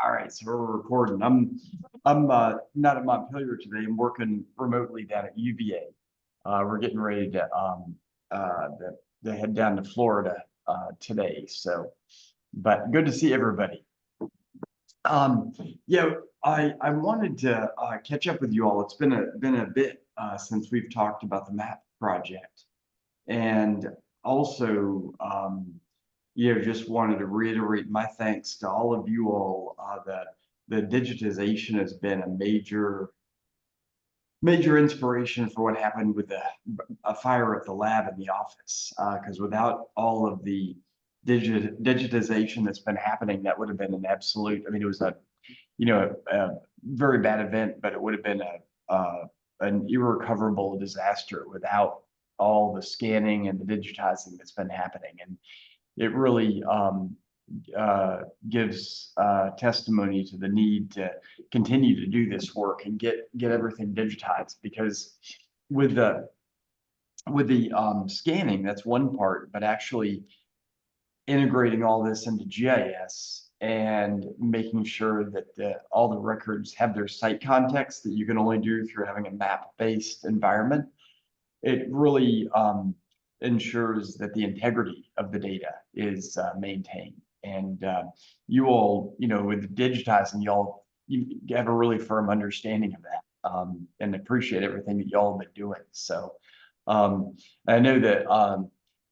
All right, so we're recording. I'm not at Montpelier today. I'm working remotely down at UVA. We're getting ready to head down to Florida today. So, but good to see everybody. Um, yeah, I wanted to catch up with you all. It's been a bit since we've talked about the MAAP project, and also just wanted to reiterate my thanks to all of you all. The digitization has been a major inspiration for what happened with a fire at the lab in the office. Because without all of the digitization that's been happening, that would have been an absolute. I mean, it was a very bad event, but it would have been an irrecoverable disaster without all the scanning and the digitizing that's been happening. And it really gives testimony to the need to continue to do this work and get everything digitized, because with the scanning, that's one part, but actually integrating all this into GIS and making sure that all the records have their site context that you can only do through having a map-based environment. It really ensures that the integrity of the data is maintained. And you all, with digitizing, you have a really firm understanding of that, and appreciate everything that y'all have been doing. So I know that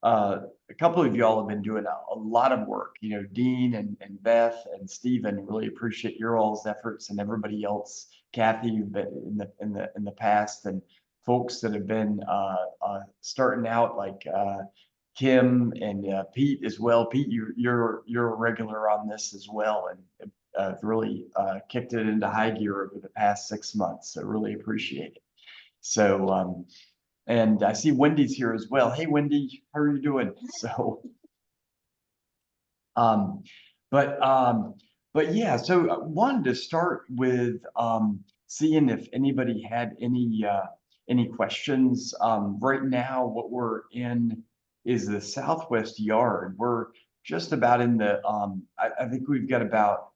a couple of y'all have been doing a lot of work. Dean and Beth and Stephen, really appreciate your all's efforts, and everybody else, Kathy, you've been in the past, and folks that have been starting out, like Kim and Pete as well. Pete, you're a regular on this as well, and really kicked it into high gear over the past 6 months. So really appreciate it. So and I see Wendy's here as well. Hey, Wendy, how are you doing? So, but yeah, so I wanted to start with seeing if anybody had any questions. Right now, what we're in is the Southwest Yard. We're just about in the, I think we've got about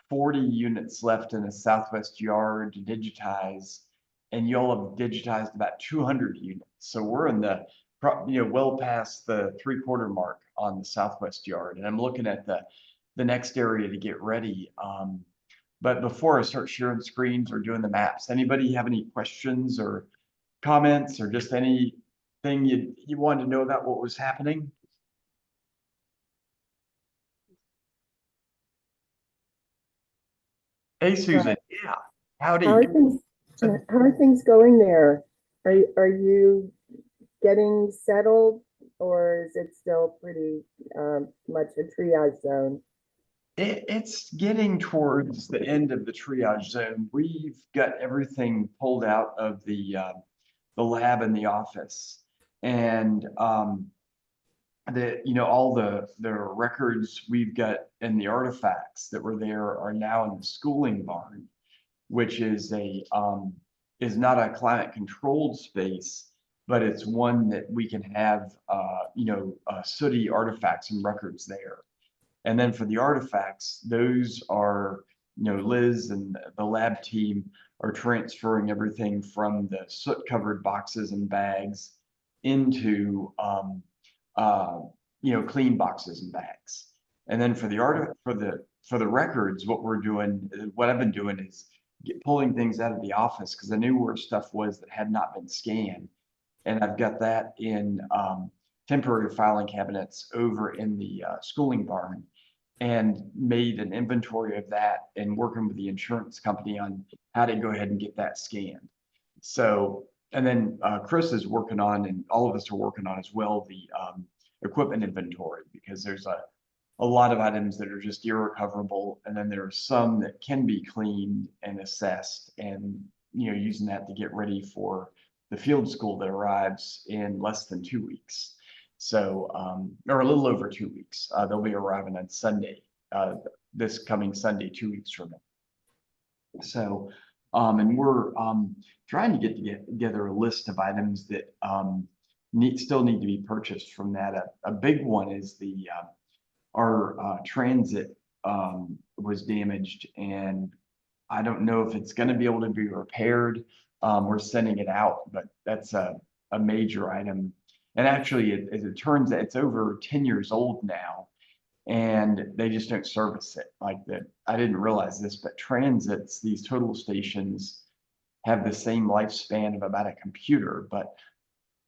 40 units left in the Southwest Yard to digitize, and y'all have digitized about 200 units. So we're in the, well past the 3/4 mark on the Southwest Yard, and I'm looking at the next area to get ready. But before I start sharing screens or doing the maps, anybody have any questions or comments, or just anything you wanted to know about what was happening? Hey, Susan. Yeah. Howdy. How are things going there? Are you getting settled, or is it still pretty much a triage zone? It's getting towards the end of the triage zone. We've got everything pulled out of the lab in the office, and all the records we've got and the artifacts that were there are now in the schooling barn, which is is not a climate controlled space, but it's one that we can have sooty artifacts and records there. And then for the artifacts, those are, Liz and the lab team are transferring everything from the soot covered boxes and bags into clean boxes and bags. And then for the records, what I've been doing is pulling things out of the office, because I knew where stuff was that had not been scanned, and I've got that in temporary filing cabinets over in the schooling barn, and made an inventory of that, and working with the insurance company on how to go ahead and get that scanned. So, and then Chris is working on, and all of us are working on as well, the equipment inventory, because there's a lot of items that are just irrecoverable, and then there are some that can be cleaned and assessed, and using that to get ready for the field school that arrives in less than 2 weeks. So, or a little over 2 weeks. They'll be arriving on Sunday, this coming Sunday, 2 weeks from now. So, and we're trying to get together a list of items that still need to be purchased from that. A big one is our transit was damaged, and I don't know if it's going to be able to be repaired. We're sending it out, but that's a major item. And actually, as it turns out, it's over 10 years old now, and they just don't service it like that. I didn't realize this, but transits, these total stations, have the same lifespan of about a computer, but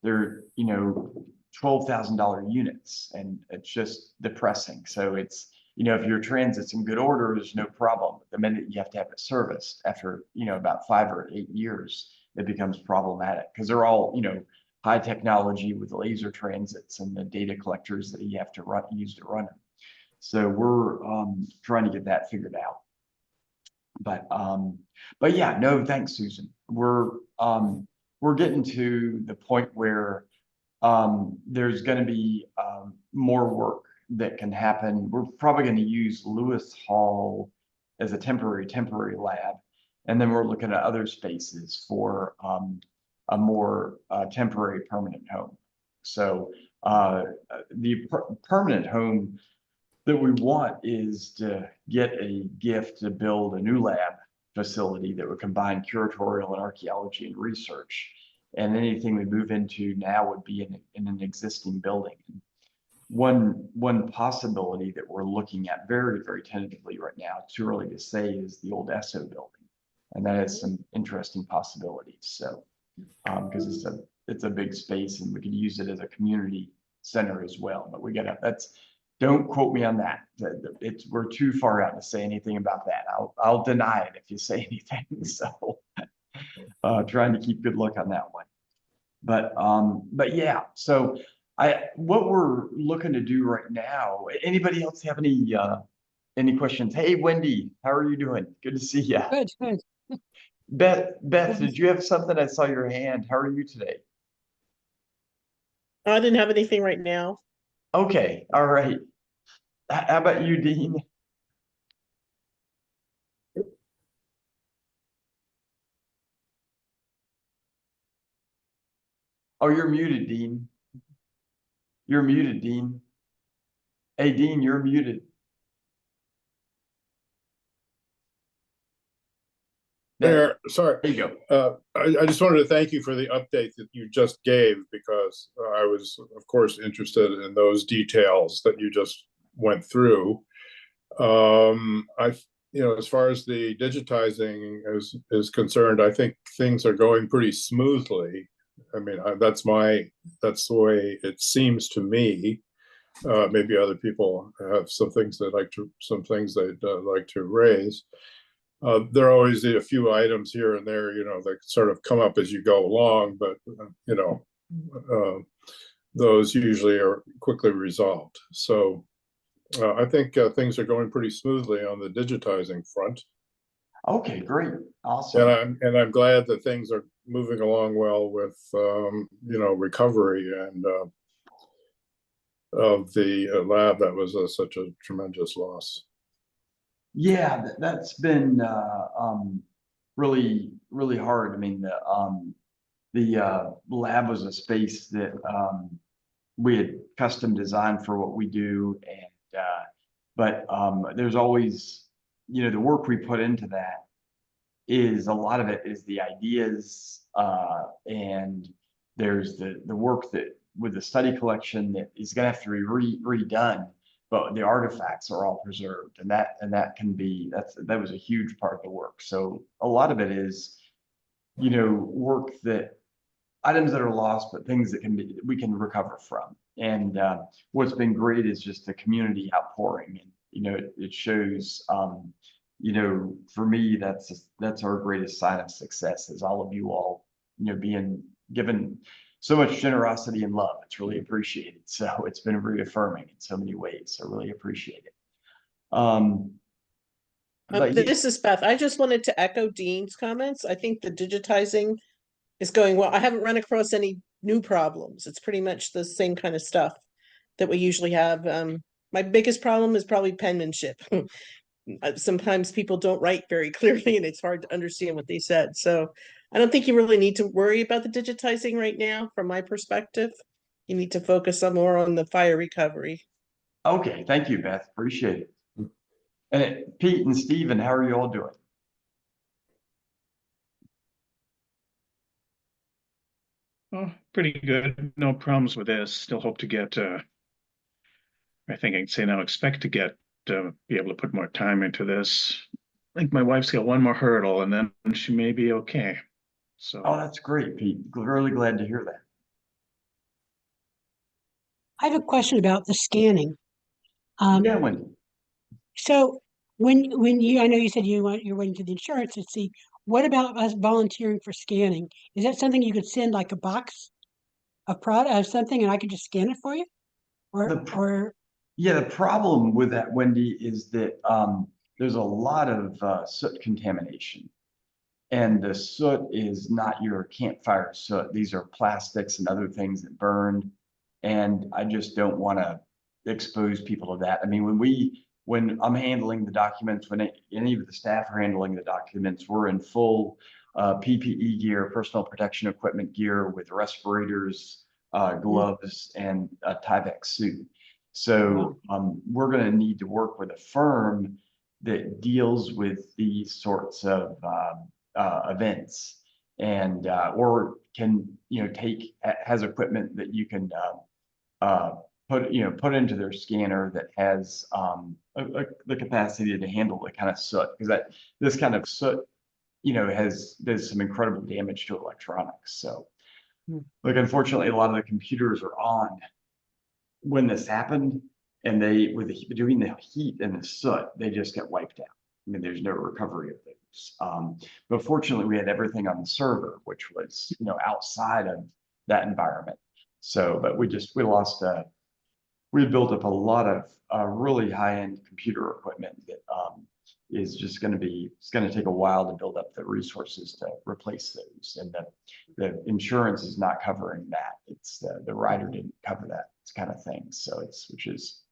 they're, $12,000 units, and it's just depressing. So it's, if your transit's in good order, there's no problem. But the minute you have to have it serviced after, about 5 or 8 years, it becomes problematic because they're all, high technology with laser transits and the data collectors that you have to use to run them. So we're trying to get that figured out. But yeah, no, thanks, Susan. We're getting to the point where there's going to be more work that can happen. We're probably going to use Lewis Hall as a temporary lab, and then we're looking at other spaces for a more temporary permanent home. So the permanent home that we want is to get a gift to build a new lab facility that would combine curatorial and archaeology and research. And anything we move into now would be in an existing building. One possibility that we're looking at very, very tentatively right now, too early to say, is the old ESSO building. And that has some interesting possibilities. So, because it's a big space and we could use it as a community center as well. But don't quote me on that. We're too far out to say anything about that. I'll deny it if you say anything. So trying to keep good luck on that one. But yeah, so what we're looking to do right now, anybody else have any questions? Hey, Wendy, how are you doing? Good to see you. Good, good. Beth, did you have something? I saw your hand. How are you today? I didn't have anything right now. Okay, all right. How about you, Dean? Oh, you're muted, Dean. You're muted, Dean. Hey, Dean, you're muted. There, sorry. There you go. I just wanted to thank you for the update that you just gave, because I was, of course, interested in those details that you just went through. As far as the digitizing is concerned, I think things are going pretty smoothly. I mean, that's the way it seems to me. Maybe other people have some things they'd like to raise. There are always a few items here and there, that sort of come up as you go along, but those usually are quickly resolved. So I think things are going pretty smoothly on the digitizing front. Okay, great, awesome. And I'm glad that things are moving along well with recovery and of the lab that was such a tremendous loss. Yeah, that's been really, really hard. I mean, the lab was a space that we had custom designed for what we do, and but there's always, the work we put into that is a lot of it is the ideas, and there's the work that with the study collection that is going to have to be redone, but the artifacts are all preserved, and that can be, that was a huge part of the work. So a lot of it is, work items that are lost, but things that we can recover from. And what's been great is just the community outpouring, and it shows. For me, that's our greatest sign of success, is all of you all, being given so much generosity and love. It's really appreciated. So it's been reaffirming in so many ways. So really appreciate it. This is Beth. I just wanted to echo Dean's comments. I think the digitizing is going well. I haven't run across any new problems. It's pretty much the same kind of stuff that we usually have. My biggest problem is probably penmanship. Sometimes people don't write very clearly and it's hard to understand what they said. So I don't think you really need to worry about the digitizing right now, from my perspective. You need to focus more on the fire recovery. Okay, thank you, Beth. Appreciate it. Pete and Steven, how are you all doing? Oh, pretty good. No problems with this. Still hope to get, I think I can say now, expect to get, be able to put more time into this. I think my wife's got one more hurdle and then she may be okay. So. Oh, that's great, Pete. Really glad to hear that. I have a question about the scanning. Yeah, Wendy. So when you, I know you said you're waiting for the insurance to see, what about us volunteering for scanning? Is that something you could send like a box of product of something and I could just scan it for you? Or Yeah, the problem with that, Wendy, is that there's a lot of soot contamination. And the soot is not your campfire soot. These are plastics and other things that burn. And I just don't want to expose people to that. I mean, when I'm handling the documents, when any of the staff are handling the documents, we're in full PPE gear, personal protection equipment gear with respirators, gloves, and a Tyvek suit. So we're going to need to work with a firm that deals with these sorts of events, and or can has equipment that you can put into their scanner that has the capacity to handle the kind of soot, because this kind of soot does some incredible damage to electronics. So like, unfortunately, a lot of the computers are on when this happened, and between the heat and the soot, they just get wiped out. I mean, there's no recovery of those. But fortunately, we had everything on the server, which was, outside of that environment. So, but we lost, we had built up a lot of really high-end computer equipment that is just it's going to take a while to build up the resources to replace those. And the insurance is not covering that. It's the rider didn't cover that kind of thing. So which is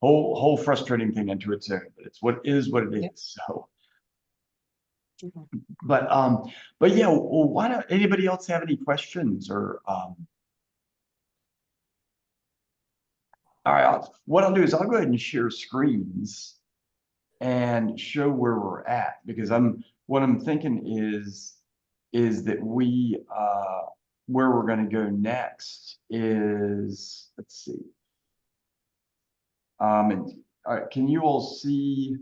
whole frustrating thing into its own, but it's what it is. So, but yeah, well, why don't anybody else have any questions or all right, what I'll do is I'll go ahead and share screens and show where we're at, because what I'm thinking is that where we're going to go next is, let's see. And all right, can you all see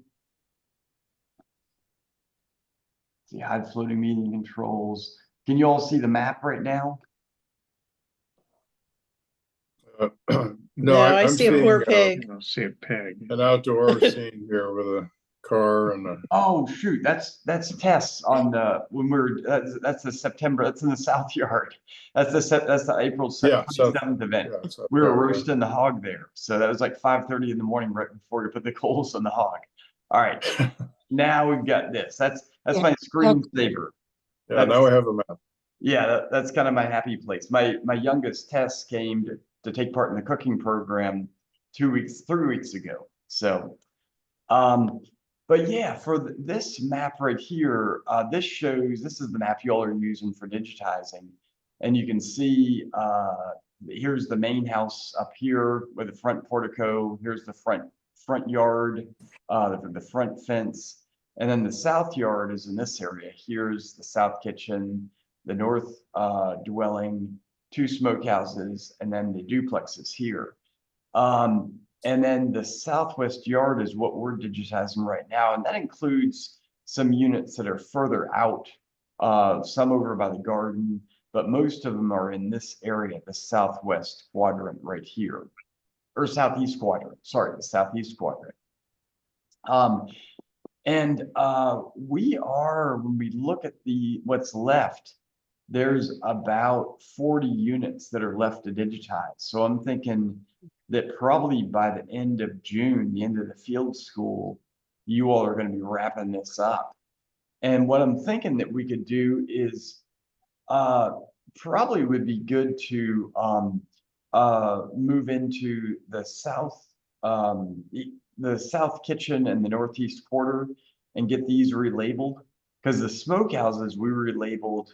hide floating meeting controls? Can you all see the map right now? No, I I'm see a seeing poor pig. I don't see a peg. an outdoor scene here with a car and a. Oh shoot, that's Tess on the that's the September. That's in the South Yard. That's the April 27th event. Yeah, so We were there, roasting the hog there, so that was like 5:30 in the morning, right before you put the coals on the hog. All right, now we've got this. That's my screensaver. Yeah, now we have a map. Yeah, that's kind of my happy place. My youngest Tess came to take part in the cooking program 3 weeks ago. So, but yeah, for this map right here, this is the map you all are using for digitizing, and you can see here's the main house up here with the front portico. Here's the front yard, the front fence, and then the south yard is in this area. Here's the south kitchen, the north dwelling, 2 smokehouses, and then the duplexes here. And then the southwest yard is what we're digitizing right now. And that includes some units that are further out, some over by the garden, but most of them are in this area, the southwest quadrant right here, or southeast quadrant, sorry, the southeast quadrant. And when we look at what's left, there's about 40 units that are left to digitize. So I'm thinking that probably by the end of June, the end of the field school, you all are going to be wrapping this up. And what I'm thinking that we could do is probably would be good to move into the south kitchen and the northeast quarter and get these relabeled, because the smokehouses we relabeled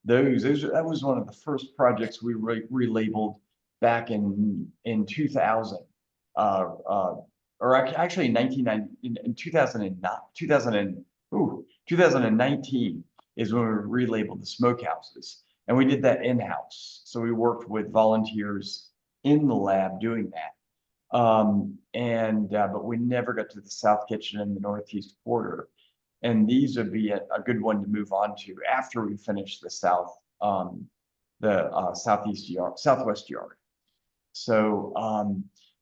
that was one of the first projects we relabeled back in 2000. or actually in 1990, in 2009, 2019 is when we relabeled the smokehouses. And we did that in-house. So we worked with volunteers in the lab doing that. But we never got to the South Kitchen and the Northeast Quarter. And these would be a good one to move on to after we finish the Southwest Yard. So,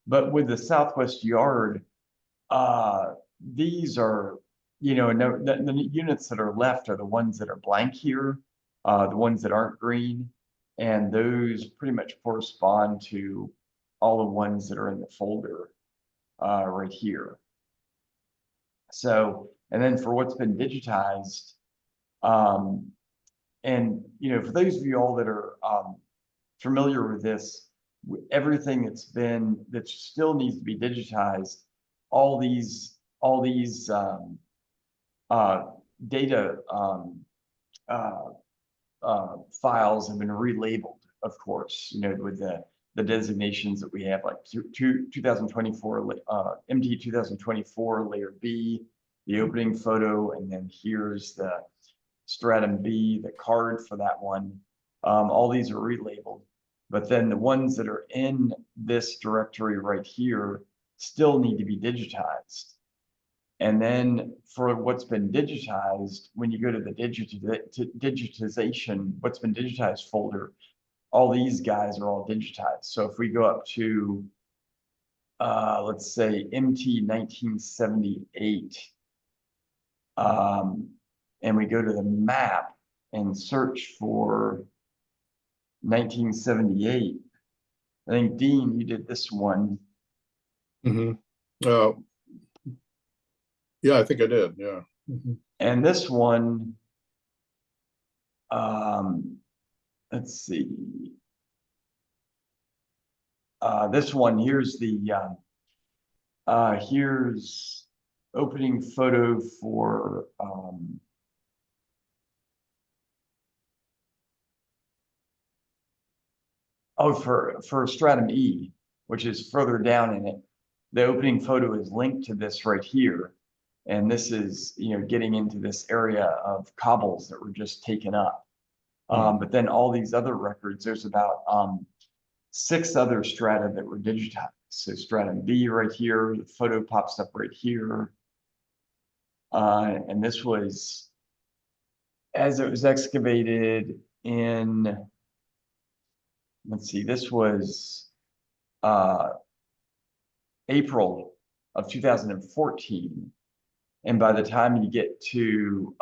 but with the Southwest Yard, these are, no, the units that are left are the ones that are blank here, the ones that aren't green, and those pretty much correspond to all the ones that are in the folder right here. So, and then for what's been digitized, and for those of you all that are familiar with this, everything that still needs to be digitized, all these data files have been relabeled, of course, with the designations that we have, like 2024 MT 2024 layer B, the opening photo, and then here's the stratum B, the card for that one. All these are relabeled, but then the ones that are in this directory right here still need to be digitized. And then for what's been digitized, when you go to the digitization, what's been digitized folder, all these guys are all digitized. So if we go up to, let's say MT 1978, and we go to the map and search for 1978, I think, Dean, you did this one. Mm-hmm. Yeah, I think I did. Yeah. Mm-hmm. And this one, let's see. This one, here's here's opening photo for for stratum E, which is further down in it. The opening photo is linked to this right here. And this is, getting into this area of cobbles that were just taken up. But then all these other records, there's about 6 other strata that were digitized. So stratum B right here, the photo pops up right here. And this was, as it was excavated in, let's see, this was April of 2014. And by the time you get to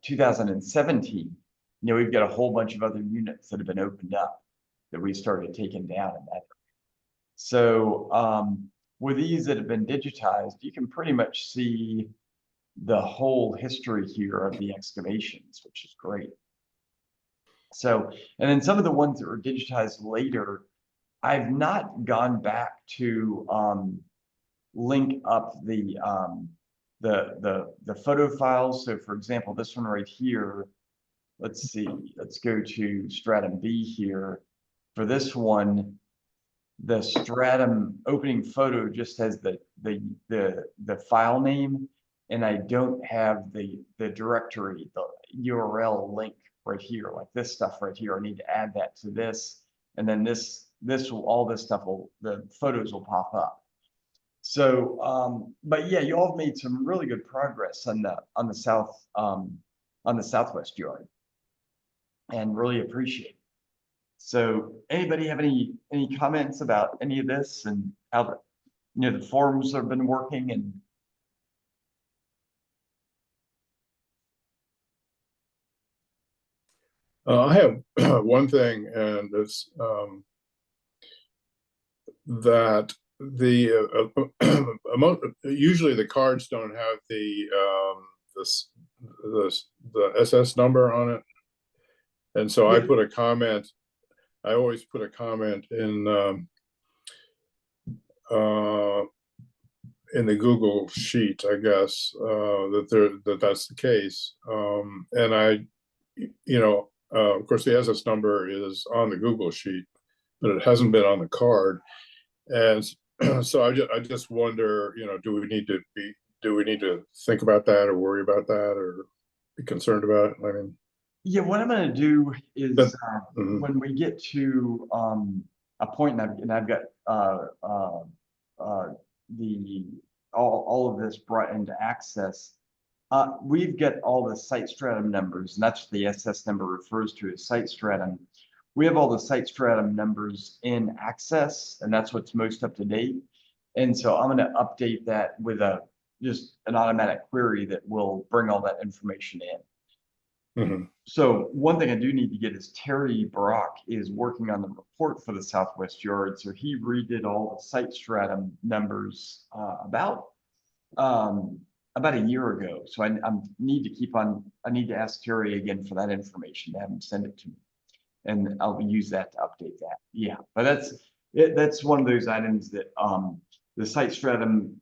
2017, we've got a whole bunch of other units that have been opened up that we started taking down in that area. So with these that have been digitized, you can pretty much see the whole history here of the excavations, which is great. So, and then some of the ones that were digitized later, I've not gone back to link up the photo files. So for example, this one right here, let's see, let's go to stratum B here. For this one, the stratum opening photo just has the file name, and I don't have the directory, the URL link right here, like this stuff right here. I need to add that to this, and then all this stuff the photos will pop up. So, but yeah, you all have made some really good progress on the Southwest Yard, and really appreciate it. So, anybody have any comments about any of this and how the forums have been working? And I have one thing, and it's that usually the cards don't have the SS number on it, and so I put a comment. I always put a comment in the Google sheet, I guess, that's the case, and I, of course, the SS number is on the Google sheet, but it hasn't been on the card. And So I just wonder, do we need to think about that or worry about that or be concerned about it? I mean, Yeah, what I'm gonna do is, That- mhm. when we get to, a point, and I've got, the, all of this brought into Access. We've got all the site stratum numbers, and that's what the SS number refers to as site stratum. We have all the site stratum numbers in Access, and that's what's most up to date. And so I'm gonna update that with just an automatic query that will bring all that information in. Mhm. So one thing I do need to get is Terry Brock is working on the report for the Southwest Yard. So he redid all the site stratum numbers about a year ago. So I need to I need to ask Terry again for that information, to have him send it to me. And I'll use that to update that. Yeah, but that's one of those items that the site stratum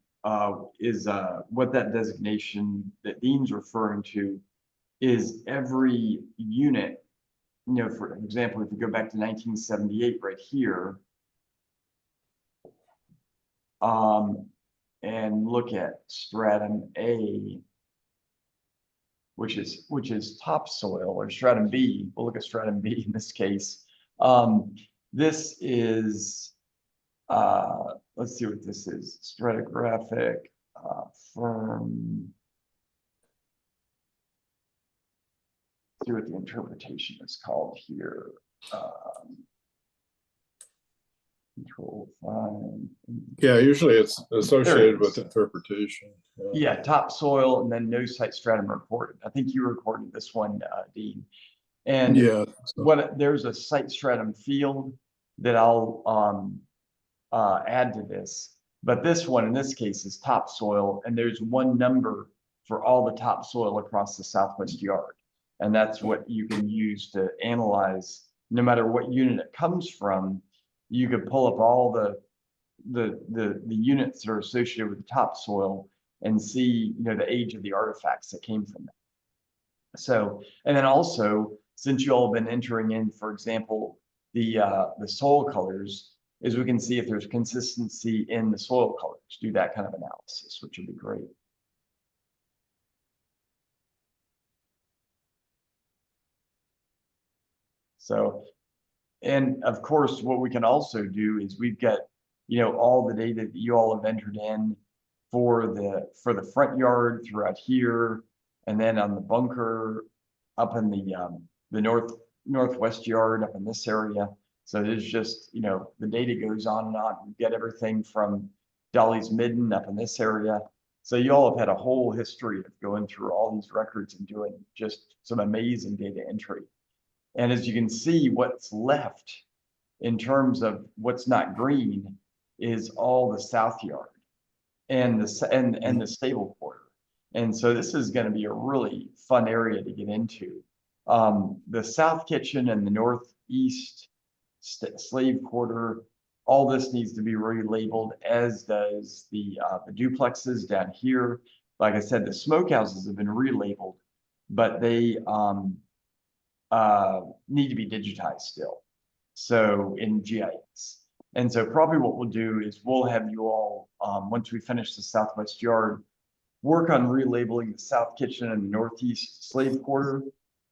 is what that designation that Dean's referring to is every unit, for example, if you go back to 1978 right here, and look at stratum A, which is topsoil, or stratum B. We'll look at stratum B in this case. This is, let's see what this is, stratigraphic, firm. See what the interpretation is called here. Control find. Yeah, usually it's associated with is. interpretation. Yeah, topsoil and then no site stratum reported. I think you recorded this one, Dean. And Yeah. So- there's a site stratum field that I'll add to this. But this one in this case is topsoil, and there's one number for all the topsoil across the Southwest Yard. And that's what you can use to analyze, no matter what unit it comes from. You could pull up all the units that are associated with the topsoil and see, the age of the artifacts that came from that. So, and then also, since you all have been entering in, for example, the soil colors, is we can see if there's consistency in the soil colors, do that kind of analysis, which would be great. So, and of course, what we can also do is we've got, all the data that you all have entered in for the front yard throughout here, and then on the bunker up in the northwest yard up in this area. So there's just, the data goes on and on. We get everything from Dolly's Midden up in this area. So you all have had a whole history of going through all these records and doing just some amazing data entry. And as you can see, what's left in terms of what's not green is all the south yard and the stable quarter. And so this is going to be a really fun area to get into. The south kitchen and the northeast slave quarter, all this needs to be relabeled, as does the duplexes down here. Like I said, the smokehouses have been relabeled, but they need to be digitized still. So in GIS. And so probably what we'll do is we'll have you all, once we finish the Southwest Yard, work on relabeling the South Kitchen and the Northeast Slave Quarter.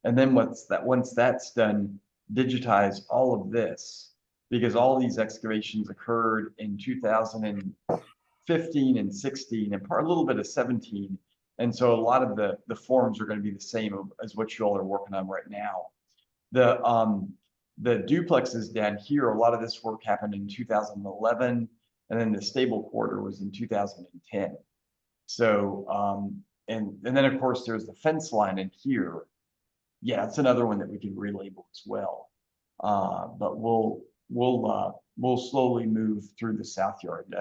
And then once that's done, digitize all of this, because all these excavations occurred in 2015 and 16 and a little bit of 17. And so a lot of the forms are going to be the same as what you all are working on right now. The duplexes down here, a lot of this work happened in 2011, and then the stable quarter was in 2010. So, and then of course there's the fence line in here. Yeah, it's another one that we can relabel as well. But we'll slowly move through the South Yard.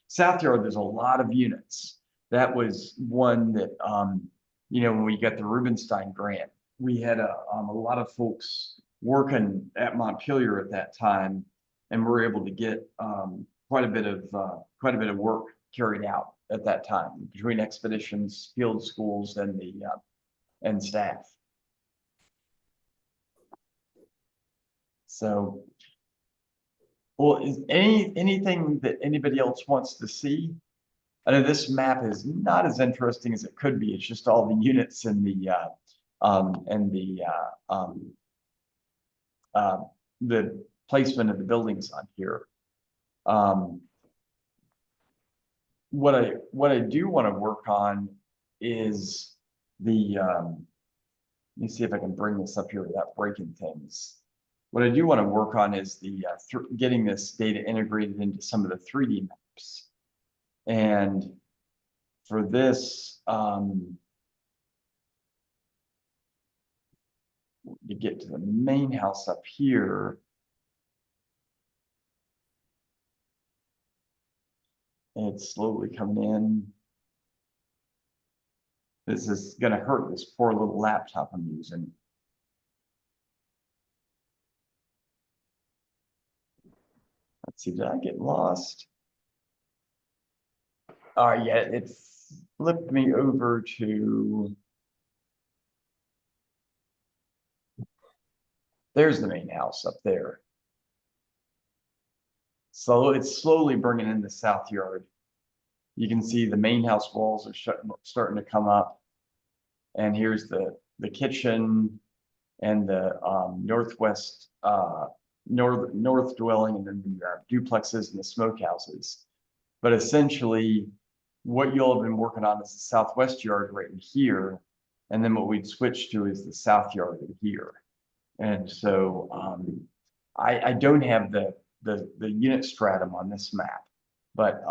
South Yard, there's a lot of units. That was one that, when we got the Rubenstein grant, we had a lot of folks working at Montpelier at that time, and we were able to get quite a bit of work carried out at that time between expeditions, field schools, and and staff. So Well, is anything that anybody else wants to see? I know this map is not as interesting as it could be. It's just all the units and the placement of the buildings on here. What I do want to work on is the let me see if I can bring this up here without breaking things. What I do want to work on is the getting this data integrated into some of the 3D maps. And for this, to get to the main house up here, it's slowly coming in. This is going to hurt this poor little laptop I'm using. Let's see, did I get lost? Yeah, it flipped me over to. There's the main house up there. So it's slowly bringing in the south yard. You can see the main house walls are starting to come up. And here's the kitchen and the northwest north dwelling, and then the duplexes and the smokehouses. But essentially, what you'll have been working on is the southwest yard right in here, and then what we'd switch to is the south yard in here. And so I don't have the unit stratum on this map, but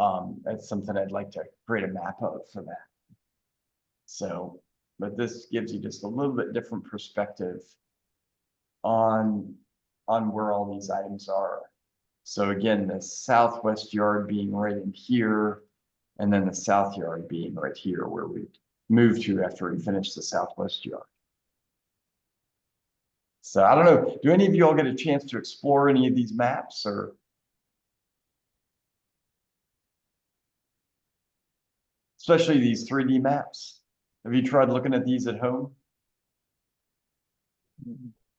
that's something I'd like to create a map of for that. So, but this gives you just a little bit different perspective on where all these items are. So again, the southwest yard being right in here, and then the south yard being right here where we moved to after we finished the southwest yard. So I don't know, do any of you all get a chance to explore any of these maps, or? Especially these 3D maps. Have you tried looking at these at home?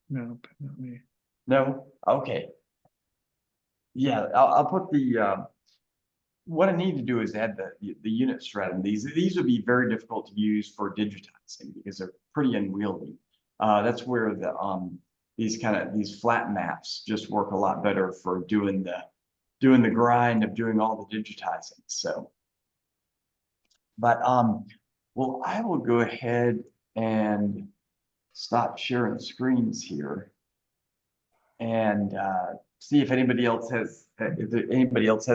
No, not me. No? Okay. Yeah, I'll put the, what I need to do is add the unit stratum. These would be very difficult to use for digitizing because they're pretty unwieldy. That's where these flat maps just work a lot better for doing the grind of doing all the digitizing. So, but well, I will go ahead and stop sharing screens here and see if anybody else has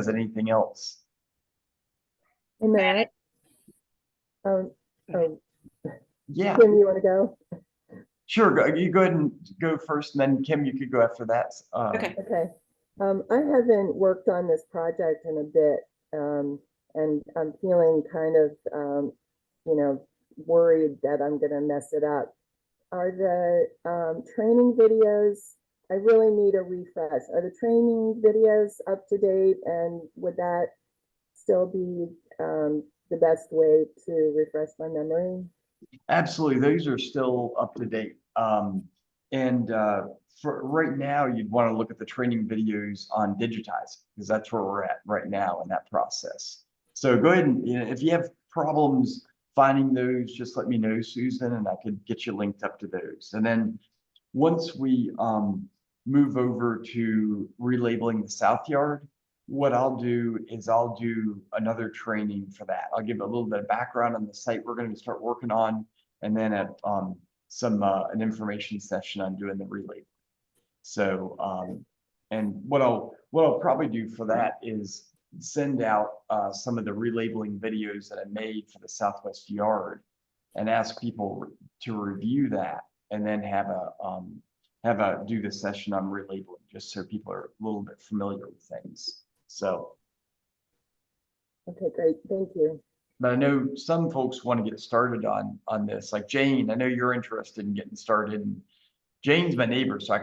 anything else. Hey, Matt. Yeah, Kim, you want to go? sure. You go ahead and go first, and then Kim, you could go after that. Okay. Okay. I haven't worked on this project in a bit, and I'm feeling kind of, worried that I'm going to mess it up. Are the training videos, I really need a refresh. Are the training videos up to date, and would that still be the best way to refresh my memory? Absolutely, those are still up to date. For right now, you'd want to look at the training videos on digitizing because that's where we're at right now in that process. So go ahead and, if you have problems finding those, just let me know, Susan, and I could get you linked up to those. And then once we move over to relabeling the South Yard, what I'll do is I'll do another training for that. I'll give a little bit of background on the site we're going to start working on, and then at an information session on doing the relabeling. So and what I'll probably do for that is send out some of the relabeling videos that I made for the Southwest Yard and ask people to review that, and then have a do the session on relabeling, just so people are a little bit familiar with things. So. Okay, great. Thank you. But I know some folks want to get started on this, like Jane. I know you're interested in getting started. And Jane's my neighbor, so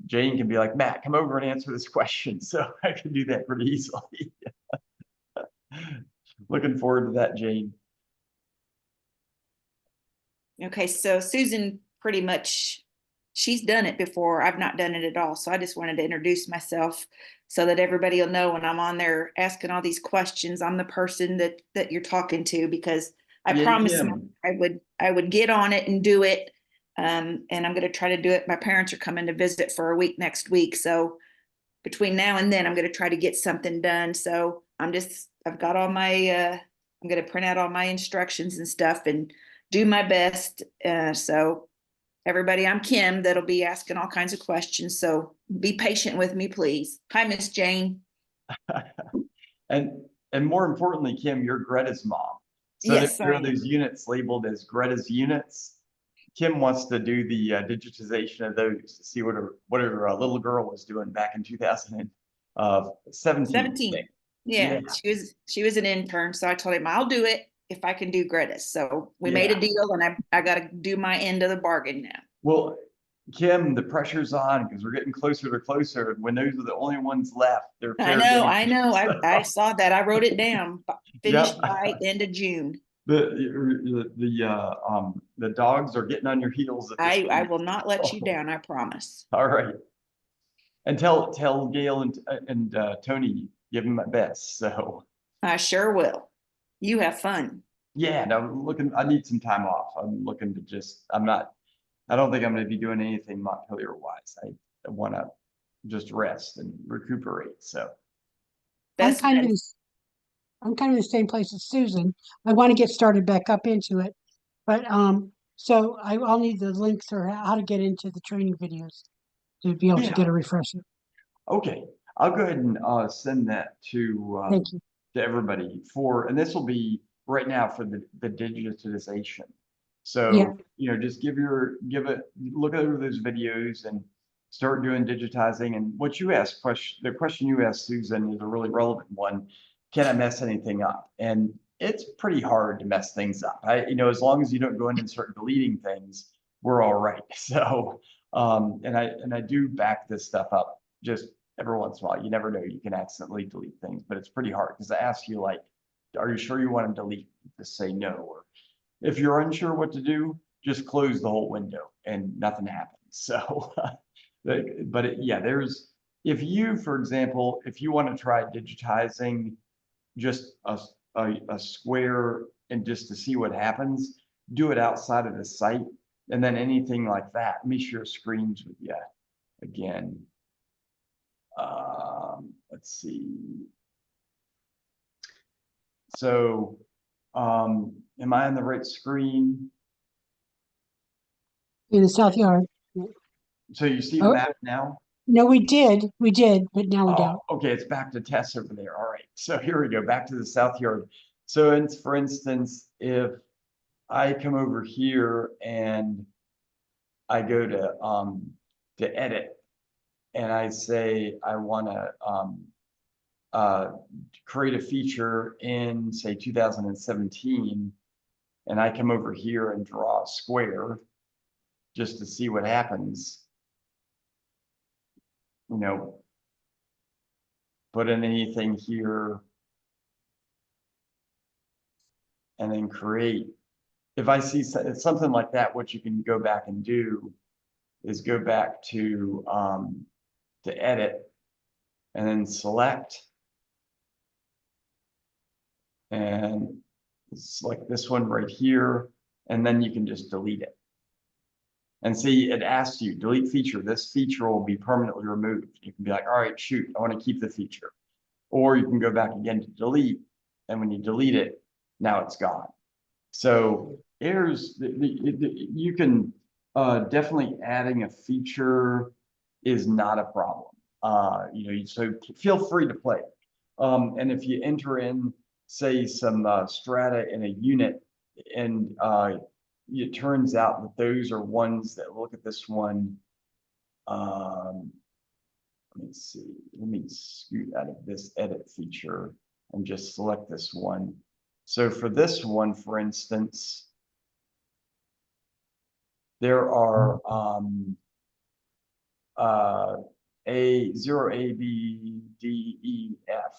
Jane can be like, Matt, come over and answer this question. So I can do that pretty easily. Looking forward to that, Jane. Okay, so Susan pretty much, she's done it before. I've not done it at all. So I just wanted to introduce myself. so that everybody will know when I'm on there asking all these questions, I'm the person that you're talking to, because I Yeah, promised Kim. I would get on it and do it. And I'm going to try to do it. My parents are coming to visit for a week next week. So between now and then, I'm going to try to get something done. So I've got all my, I'm going to print out all my instructions and stuff and do my best. So everybody, I'm Kim, that'll be asking all kinds of questions. So be patient with me, please. Hi, Miss Jane. And more importantly, Kim, you're Greta's mom. So Yes, there I are those am. units labeled as Greta's units. Kim wants to do the digitization of those to see what her little girl was doing back in 2017. 17. Yeah, she was an intern. So I told him I'll do it if I can do Greta's. So we made a deal, and I got to do my end of the bargain now. Well, Kim, the pressure's on because we're getting closer to closer. When those are the only ones left, they're fair game. I know. I saw that. I wrote it down. Finished Yep. by end of June. The dogs are getting on your heels at this I point. will not let you down. I promise. All right. And tell Gail and Tony, give them my best. So I sure will. You have fun. yeah, no, I need some time off. I'm looking to I don't think I'm going to be doing anything Montpelier wise. I want to just rest and recuperate. So I'm Best kind of in med- this, I'm kind of in the same place as Susan. I want to get started back up into it, but so I'll need the links or how to get into the training videos to be able to get a refresher. okay, I'll go ahead and send that to Thank you. everybody and this will be right now for the digitization. So, Yeah. just look over those videos and start doing digitizing. And what you asked, the question you asked, Susan, is a really relevant one. Can I mess anything up? And it's pretty hard to mess things up. As long as you don't go in and start deleting things, we're all right. So, and I do back this stuff up just every once in a while. You never know, you can accidentally delete things, but it's pretty hard because I ask you, like, are you sure you want to delete? Just say no. Or if you're unsure what to do, just close the whole window and nothing happens. So, for example, if you want to try digitizing just a square and just to see what happens, do it outside of the site. And then anything like that, let me share screens with you again. Let's see. So, am I on the right screen? In the South Yard. So you see the map now? No, we did, but now we don't. Okay, it's back to Tess over there. All right, so here we go, back to the South Yard. So, for instance, if I come over here and I go to edit, and I say I want to create a feature in, say, 2017, and I come over here and draw a square just to see what happens. Put in anything here and then create. If I see something like that, what you can go back and do is go back to edit and then select and select this one right here, and then you can just delete it. And see, it asks you, delete feature. This feature will be permanently removed. You can be like, all right, shoot, I want to keep the feature. Or you can go back again to delete, and when you delete it, now it's gone. So you can definitely adding a feature is not a problem. So feel free to play. And if you enter in, say, some strata in a unit, and it turns out that those are ones that look at this one. Let's see, let me scoot out of this edit feature and just select this one. So for this one, for instance, there are A0, A, B, D, E, F.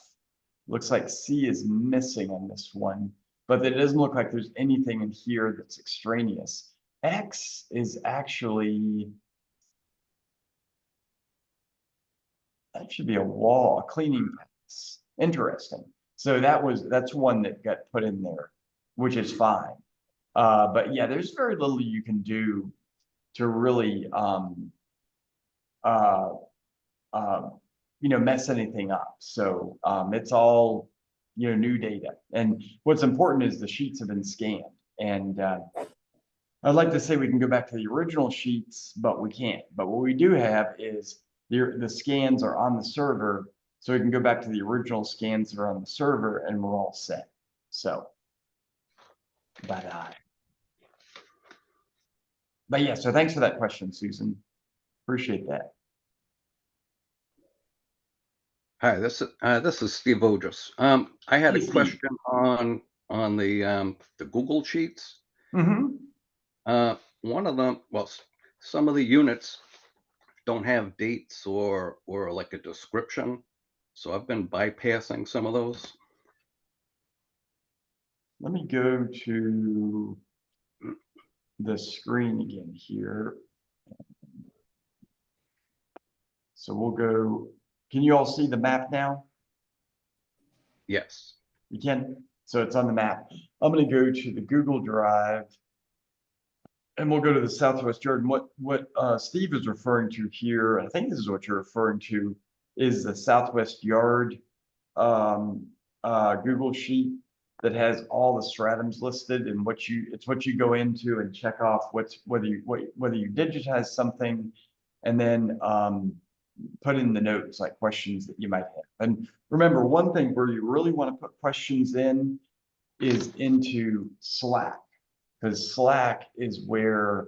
Looks like C is missing on this one, but it doesn't look like there's anything in here that's extraneous. X is actually that should be a wall, a cleaning pass. Interesting. So that's one that got put in there, which is fine. But yeah, there's very little you can do to really, mess anything up. So, it's all, new data. And what's important is the sheets have been scanned. And, I'd like to say we can go back to the original sheets, but we can't. But what we do have is the scans are on the server, so we can go back to the original scans that are on the server, and we're all set. So, but yeah, so thanks for that question, Susan. Appreciate that. Hi, this is Steve Ogis. I had Hey, a Steve. question on the Google Sheets. One of them, well, some of the units don't have dates or like a description, so I've been bypassing some of those. Let me go to the screen again here. So we'll go, can you all see the map now? Yes. You can, so it's on the map. I'm gonna go to the Google Drive and we'll go to the Southwest Yard. And what Steve is referring to here, I think this is what you're referring to, is the Southwest Yard Google Sheet that has all the stratums listed, and it's what you go into and check off whether you digitize something, and then put in the notes, like questions that you might have. And remember, one thing where you really want to put questions in is into Slack, because Slack is where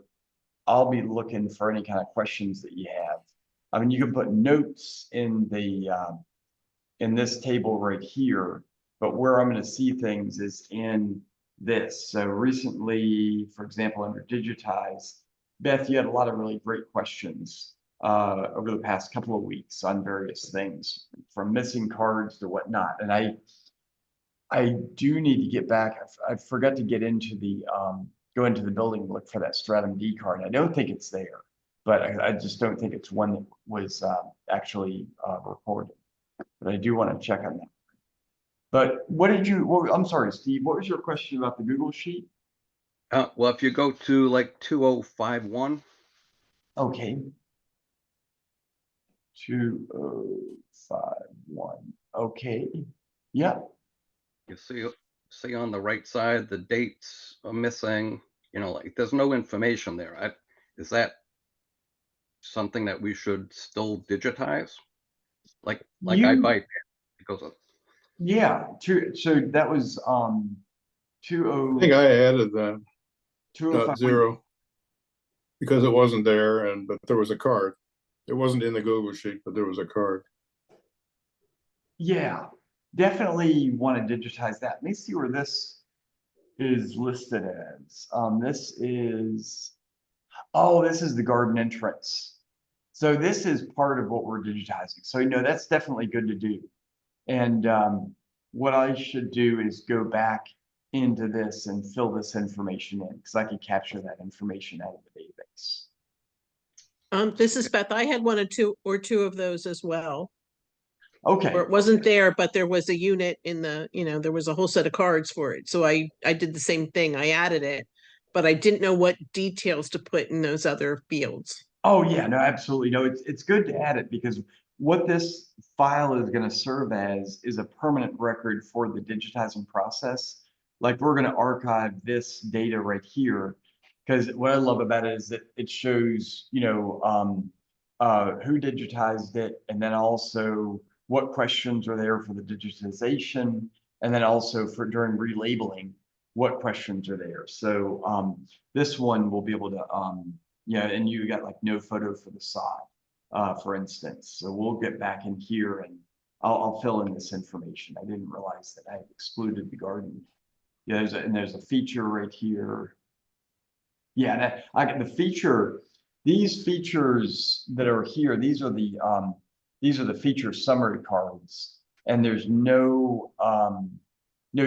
I'll be looking for any kind of questions that you have. I mean, you can put notes in in this table right here, but where I'm going to see things is in this. So recently, for example, under digitize, Beth, you had a lot of really great questions over the past couple of weeks on various things, from missing cards to whatnot. And I do need to get back. I forgot to get into the go into the building and look for that Stratum D card. I don't think it's there, but I just don't think it's one that was actually recorded. But I do want to check on that. But I'm sorry, Steve, what was your question about the Google Sheet? Well, if you go to like 2051. Okay. 2051. Okay. Yeah. You see on the right side, the dates are missing, like there's no information there. Is that something that we should still digitize? Like I bypassed because of. Yeah, so that was I think I added that 205. 0 because it wasn't there, but there was a card. It wasn't in the Google Sheet, but there was a card. Yeah, definitely want to digitize that. Let me see where this is listed as. This is the garden entrance. So this is part of what we're digitizing. So that's definitely good to do. And what I should do is go back into this and fill this information in, because I could capture that information out of the database. This is Beth. I had one or two of those as well. Okay. Or it wasn't there, but there was a unit in there was a whole set of cards for it. So I did the same thing. I added it, but I didn't know what details to put in those other fields. Oh yeah, no, absolutely. No, it's good to add it, because what this file is going to serve as is a permanent record for the digitizing process. Like, we're going to archive this data right here, because what I love about it is that it shows, who digitized it, and then also what questions are there for the digitization, and then also for during relabeling, what questions are there. So this one will be able to, and you got like no photo for the side, for instance. So we'll get back in here and I'll fill in this information. I didn't realize that I had excluded the garden. Yeah, there's a feature right here. Yeah, I get the feature. These features that are here, these are the feature summary cards, and there's no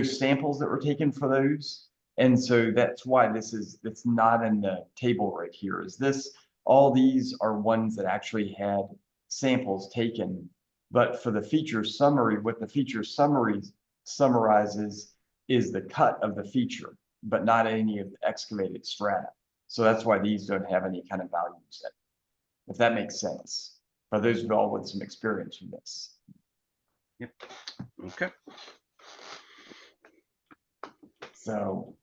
samples that were taken for those. And so that's why it's not in the table right here. All these are ones that actually had samples taken But for the feature summary, what the feature summary summarizes is the cut of the feature, but not any of the excavated strata. So that's why these don't have any kind of value set, if that makes sense. For those of y'all with some experience with this. Yep. Okay. So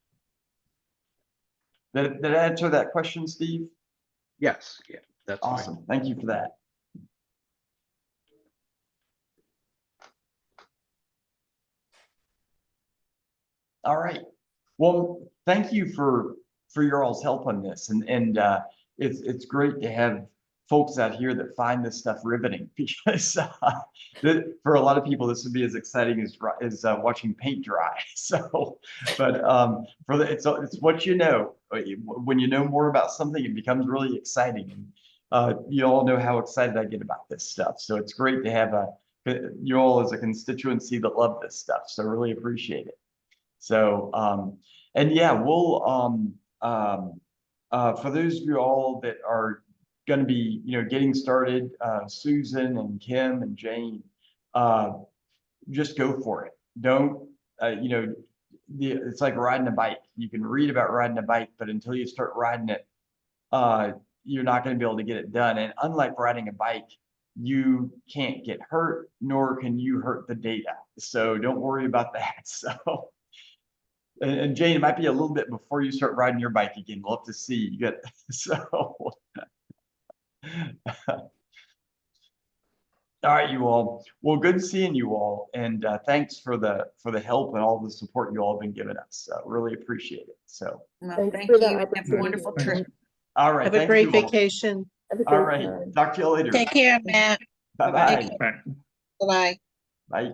did I answer that question, Steve? Yes. Yeah. That's fine. Awesome. Thank you for that. All right. Well, thank you for your all's help on this, and it's great to have folks out here that find this stuff riveting, because for a lot of people this would be as exciting as watching paint dry. So, but it's what you know. When you know more about something, it becomes really exciting. And you all know how excited I get about this stuff. So it's great to have you all as a constituency that love this stuff. So really appreciate it. So, and yeah, we'll, for those of you all that are going to be, getting started, Susan and Kim and Jane, just go for it. Don't, it's like riding a bike. You can read about riding a bike, but until you start riding it, you're not going to be able to get it done. And unlike riding a bike, you can't get hurt, nor can you hurt the data. So don't worry about that. So. And Jane, it might be a little bit before you start riding your bike again. We'll have to see. You get so. All right, you all. Well, good seeing you all, and thanks for the help and all the support you all have been giving us. Really appreciate it. So. Well, Thanks thank for the you. Have a opportunity. wonderful trip. All right. Have a thank great you all. vacation. Have a All great right. time. Talk to you later. Take care, Matt. Bye-bye. Right. Bye-bye. Bye.